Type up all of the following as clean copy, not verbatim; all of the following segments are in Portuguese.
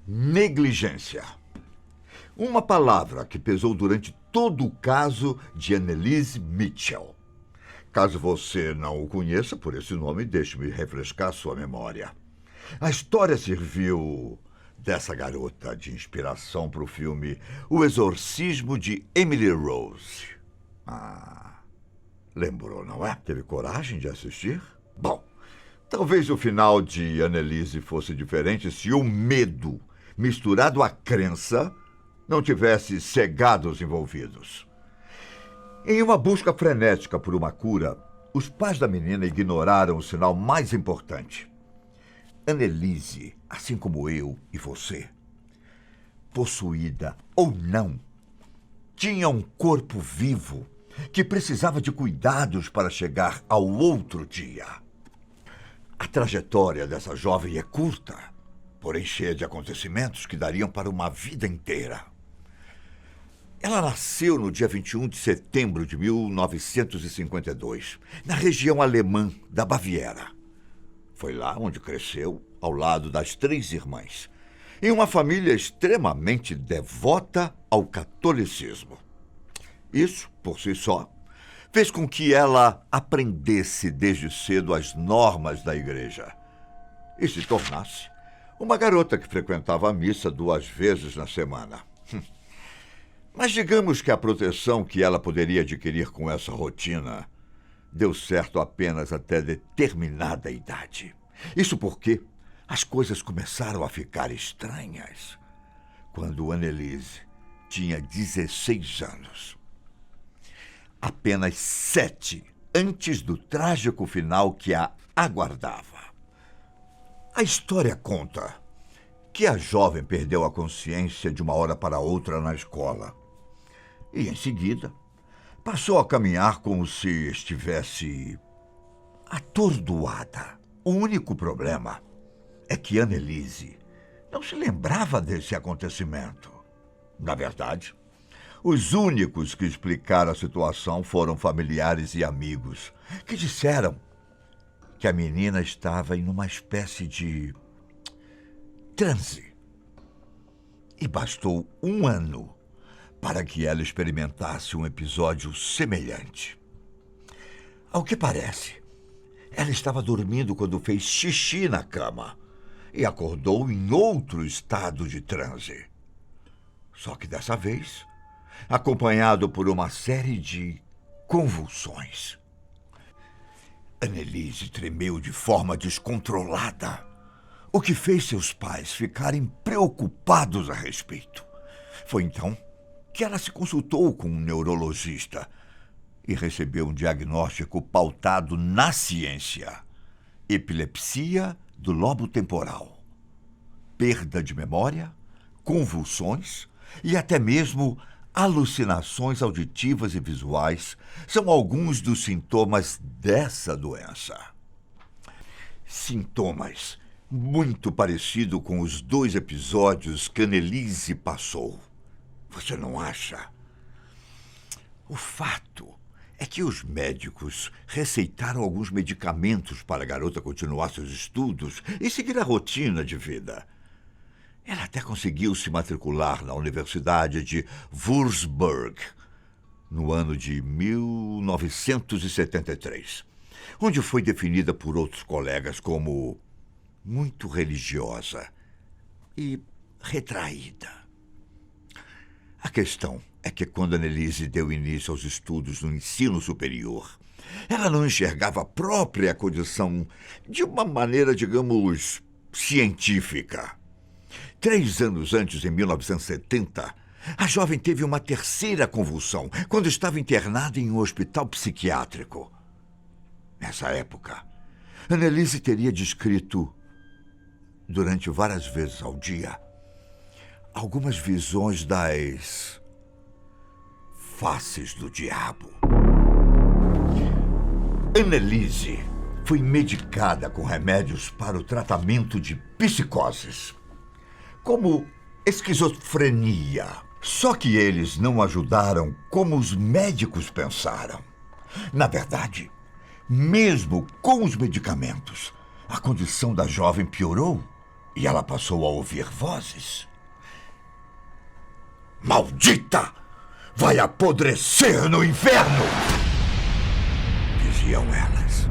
Negligência. Uma palavra que pesou durante todo o caso de Anneliese Mitchell. Caso você não o conheça por esse nome, deixe-me refrescar sua memória. A história serviu dessa garota de inspiração para o filme O Exorcismo de Emily Rose. Lembrou, não é? Teve coragem de assistir? Bom, talvez o final de Anneliese fosse diferente se o medo, misturado à crença, não tivesse cegado os envolvidos. Em uma busca frenética por uma cura, os pais da menina ignoraram o sinal mais importante. Anneliese, assim como eu e você, possuída ou não, tinha um corpo vivo que precisava de cuidados para chegar ao outro dia. A trajetória dessa jovem é curta, porém cheia de acontecimentos que dariam para uma vida inteira. Ela nasceu no dia 21 de setembro de 1952, na região alemã da Baviera. Foi lá onde cresceu, ao lado das 3 irmãs, em uma família extremamente devota ao catolicismo. Isso, por si só, fez com que ela aprendesse desde cedo as normas da igreja e se tornasse uma garota que frequentava a missa 2 vezes na semana. Mas digamos que a proteção que ela poderia adquirir com essa rotina deu certo apenas até determinada idade. Isso porque as coisas começaram a ficar estranhas quando Anneliese tinha 16 anos. Apenas 7 antes do trágico final que a aguardava. A história conta que a jovem perdeu a consciência de uma hora para outra na escola. E, em seguida, passou a caminhar como se estivesse atordoada. O único problema é que Anneliese não se lembrava desse acontecimento. Na verdade, os únicos que explicaram a situação foram familiares e amigos, que disseram que a menina estava em uma espécie de transe. E bastou 1 ano para que ela experimentasse um episódio semelhante. Ao que parece, ela estava dormindo quando fez xixi na cama e acordou em outro estado de transe. Só que dessa vez, acompanhado por uma série de convulsões. Anneliese tremeu de forma descontrolada, o que fez seus pais ficarem preocupados a respeito. Foi então que ela se consultou com um neurologista e recebeu um diagnóstico pautado na ciência: epilepsia do lobo temporal, perda de memória, convulsões e até mesmo alucinações auditivas e visuais são alguns dos sintomas dessa doença. Sintomas muito parecidos com os 2 episódios que Anneliese passou. Você não acha? O fato é que os médicos receitaram alguns medicamentos para a garota continuar seus estudos e seguir a rotina de vida. Ela até conseguiu se matricular na Universidade de Würzburg no ano de 1973, onde foi definida por outros colegas como muito religiosa e retraída. A questão é que quando Anneliese deu início aos estudos no ensino superior, ela não enxergava a própria condição de uma maneira, digamos, científica. 3 anos antes, em 1970, a jovem teve uma terceira convulsão quando estava internada em um hospital psiquiátrico. Nessa época, Anneliese teria descrito, durante várias vezes ao dia, algumas visões das faces do diabo. Anneliese foi medicada com remédios para o tratamento de psicoses, como esquizofrenia. Só que eles não ajudaram como os médicos pensaram. Na verdade, mesmo com os medicamentos, a condição da jovem piorou e ela passou a ouvir vozes. Maldita! Vai apodrecer no inferno! Diziam elas.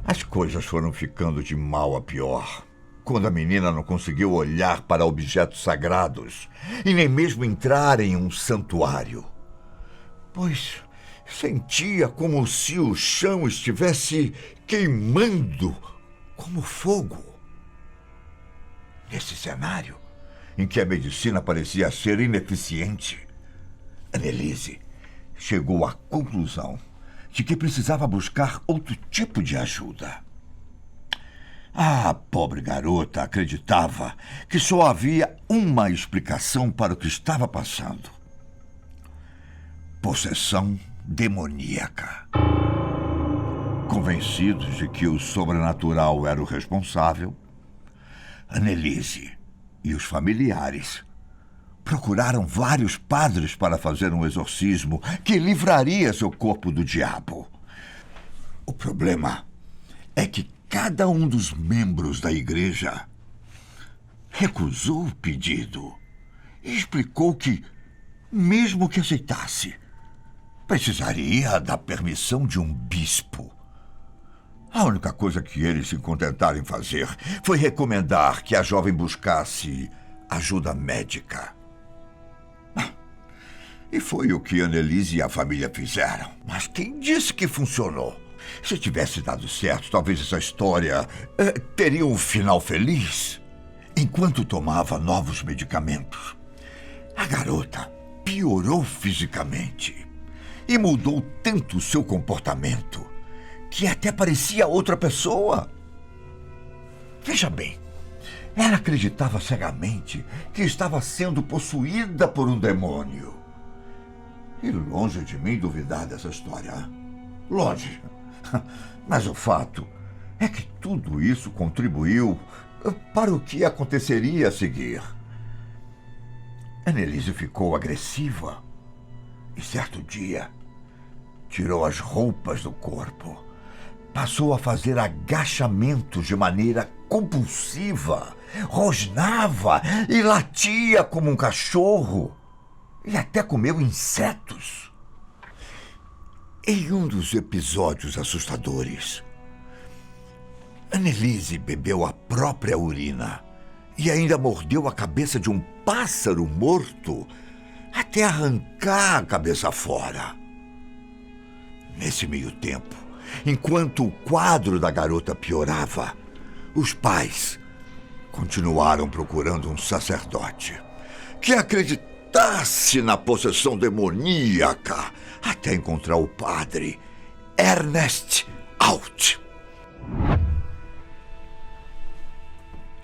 As coisas foram ficando de mal a pior, quando a menina não conseguiu olhar para objetos sagrados e nem mesmo entrar em um santuário, pois sentia como se o chão estivesse queimando como fogo. Nesse cenário, em que a medicina parecia ser ineficiente, Anneliese chegou à conclusão de que precisava buscar outro tipo de ajuda. A pobre garota acreditava que só havia uma explicação para o que estava passando: possessão demoníaca. Convencidos de que o sobrenatural era o responsável, Anneliese e os familiares procuraram vários padres para fazer um exorcismo que livraria seu corpo do diabo. O problema é que cada um dos membros da igreja recusou o pedido e explicou que, mesmo que aceitasse, precisaria da permissão de um bispo. A única coisa que eles se contentaram em fazer foi recomendar que a jovem buscasse ajuda médica. E foi o que Anneliese e a família fizeram. Mas quem disse que funcionou? Se tivesse dado certo, talvez essa história teria um final feliz. Enquanto tomava novos medicamentos, a garota piorou fisicamente e mudou tanto o seu comportamento que até parecia outra pessoa. Veja bem, ela acreditava cegamente que estava sendo possuída por um demônio. E longe de mim duvidar dessa história. Longe. Mas o fato é que tudo isso contribuiu para o que aconteceria a seguir. Anneliese ficou agressiva e, certo dia, tirou as roupas do corpo. Passou a fazer agachamentos de maneira compulsiva, rosnava e latia como um cachorro. E até comeu insetos. Em um dos episódios assustadores, Anneliese bebeu a própria urina e ainda mordeu a cabeça de um pássaro morto até arrancar a cabeça fora. Nesse meio tempo, enquanto o quadro da garota piorava, os pais continuaram procurando um sacerdote que acreditasse na possessão demoníaca até encontrar o padre Ernest Out.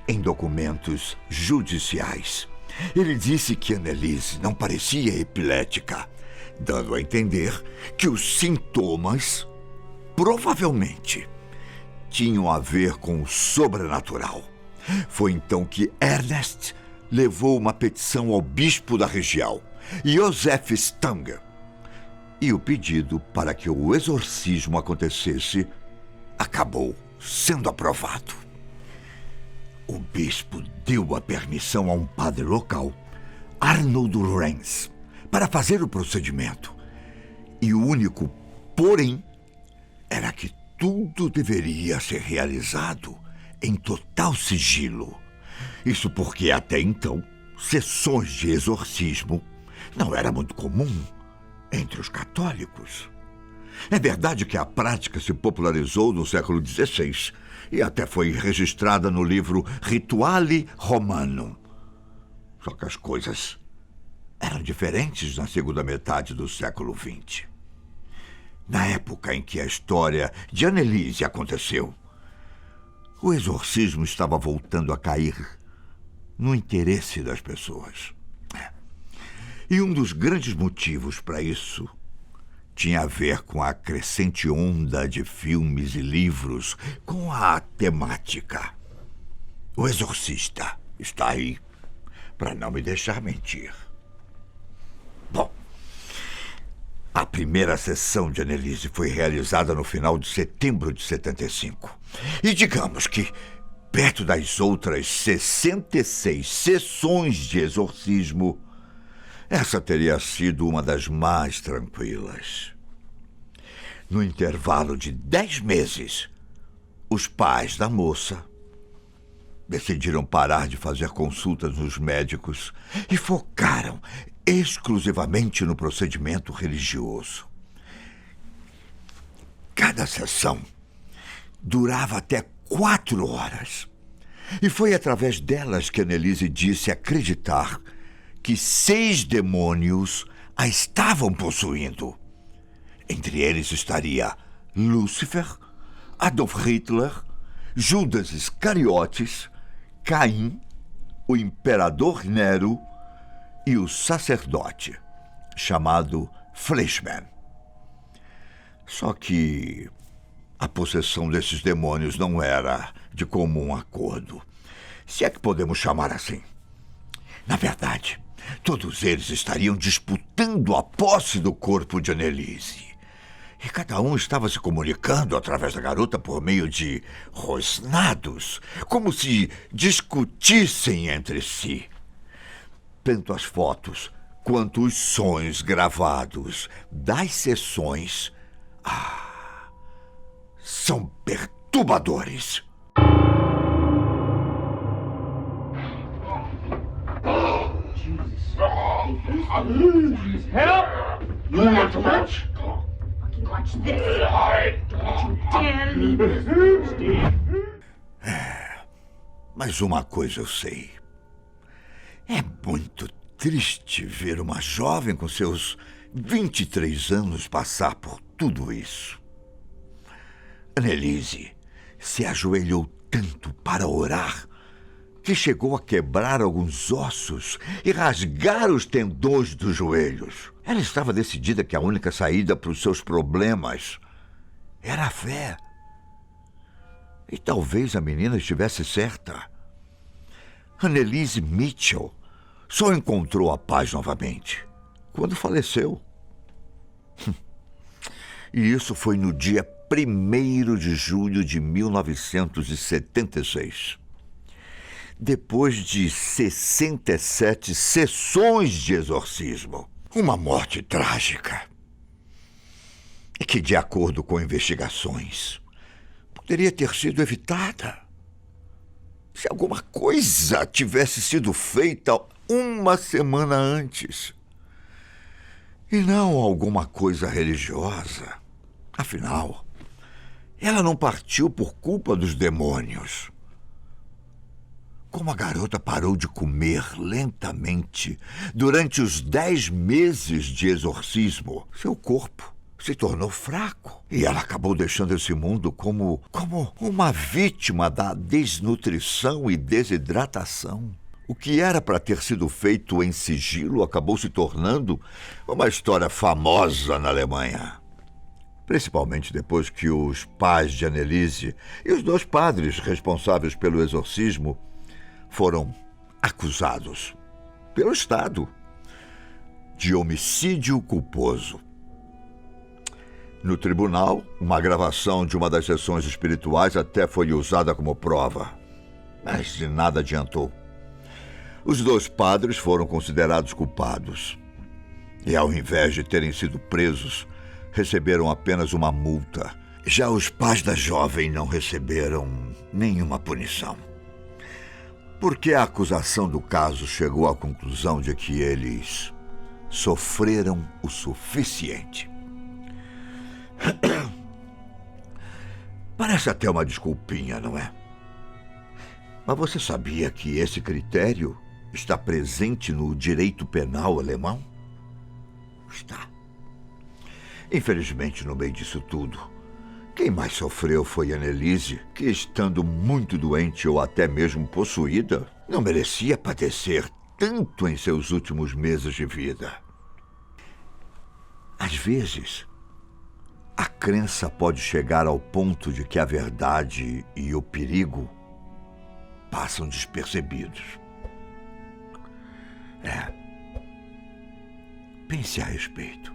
Em documentos judiciais, ele disse que Anneliese não parecia epilética, dando a entender que os sintomas provavelmente tinham a ver com o sobrenatural. Foi então que Ernest levou uma petição ao bispo da região, Joseph Stanger, e o pedido para que o exorcismo acontecesse acabou sendo aprovado. O bispo deu a permissão a um padre local, Arnold Renz, para fazer o procedimento. E o único porém era que tudo deveria ser realizado em total sigilo. Isso porque, até então, sessões de exorcismo não era muito comum entre os católicos. É verdade que a prática se popularizou no século XVI e até foi registrada no livro Rituale Romanum. Só que as coisas eram diferentes na segunda metade do século XX. Na época em que a história de Anneliese aconteceu, o exorcismo estava voltando a cair no interesse das pessoas. E um dos grandes motivos para isso tinha a ver com a crescente onda de filmes e livros com a temática. O Exorcista está aí para não me deixar mentir. Bom, a primeira sessão de Anneliese foi realizada no final de setembro de 75. E digamos que, perto das outras 66 sessões de exorcismo, essa teria sido uma das mais tranquilas. No intervalo de 10 meses, os pais da moça decidiram parar de fazer consultas nos médicos e focaram exclusivamente no procedimento religioso. Cada sessão durava até 4 horas. E foi através delas que Anneliese disse acreditar que 6 demônios a estavam possuindo. Entre eles estaria Lúcifer, Adolf Hitler, Judas Iscariotes, Caim, o imperador Nero e o sacerdote, chamado Fleischmann. Só que a possessão desses demônios não era de comum acordo, se é que podemos chamar assim. Na verdade, todos eles estariam disputando a posse do corpo de Anneliese. E cada um estava se comunicando através da garota por meio de rosnados, como se discutissem entre si. Tanto as fotos quanto os sons gravados das sessões são perturbadores. Help! You want to watch? Fucking watch this. Don't you dare leave this room, Mas uma coisa eu sei. É muito triste ver uma jovem com seus 23 anos passar por tudo isso. Anneliese se ajoelhou tanto para orar que chegou a quebrar alguns ossos e rasgar os tendões dos joelhos. Ela estava decidida que a única saída para os seus problemas era a fé. E talvez a menina estivesse certa. Anneliese Mitchell só encontrou a paz novamente quando faleceu. E isso foi no dia 1º de julho de 1976. Depois de 67 sessões de exorcismo. Uma morte trágica. E que, de acordo com investigações, poderia ter sido evitada se alguma coisa tivesse sido feita uma semana antes. E não alguma coisa religiosa. Afinal, ela não partiu por culpa dos demônios. Como a garota parou de comer lentamente durante os 10 meses de exorcismo, seu corpo se tornou fraco. E ela acabou deixando esse mundo como uma vítima da desnutrição e desidratação. O que era para ter sido feito em sigilo acabou se tornando uma história famosa na Alemanha. Principalmente depois que os pais de Anneliese e os 2 padres responsáveis pelo exorcismo foram acusados pelo Estado de homicídio culposo. No tribunal, uma gravação de uma das sessões espirituais até foi usada como prova, mas de nada adiantou. Os 2 padres foram considerados culpados e, ao invés de terem sido presos, receberam apenas uma multa. Já os pais da jovem não receberam nenhuma punição, porque a acusação do caso chegou à conclusão de que eles sofreram o suficiente. Parece até uma desculpinha, não é? Mas você sabia que esse critério está presente no direito penal alemão? Está. Infelizmente, no meio disso tudo, quem mais sofreu foi Anneliese, que, estando muito doente ou até mesmo possuída, não merecia padecer tanto em seus últimos meses de vida. Às vezes, a crença pode chegar ao ponto de que a verdade e o perigo passam despercebidos. Pense a respeito.